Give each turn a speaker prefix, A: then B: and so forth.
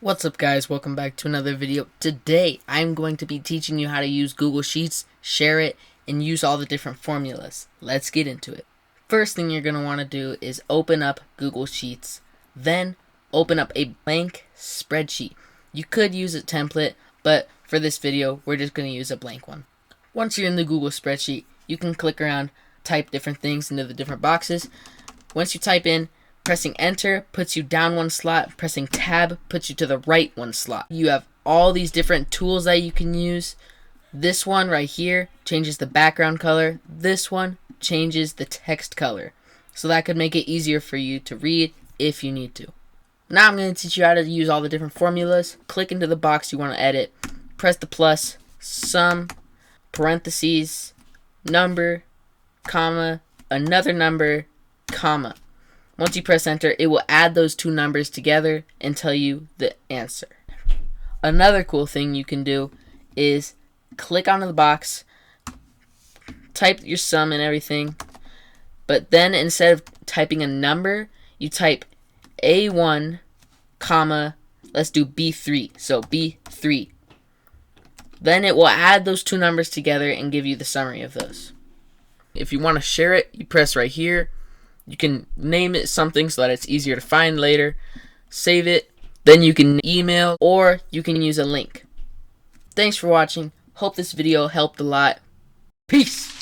A: What's up guys, welcome back to another video. Today I'm going to be teaching you how to use Google Sheets, share it, and use all the different formulas. Let's get into it. First thing you're going to want to do is open up Google Sheets. Then open up a blank spreadsheet. You could use a template, but for this video we're just going to use a blank one. Once you're in the Google spreadsheet, you can click around, type different things into the different boxes. Once you type in, pressing enter puts you down one slot. Pressing tab puts you to the right one slot. You have all these different tools that you can use. This one right here changes the background color. This one changes the text color. So that could make it easier for you to read if you need to. Now I'm going to teach you how to use all the different formulas. Click into the box you want to edit. Press the plus, sum, parentheses, number, comma, another number, comma. Once you press enter, it will add those two numbers together and tell you the answer. Another cool thing you can do is click onto the box, type your sum and everything, but then instead of typing a number, you type A1, comma, let's do B3, so B3. Then it will add those two numbers together and give you the summary of those. If you want to share it, you press right here. You can name it something so that it's easier to find later. Save it. Then you can email or you can use a link. Thanks for watching. Hope this video helped a lot. Peace.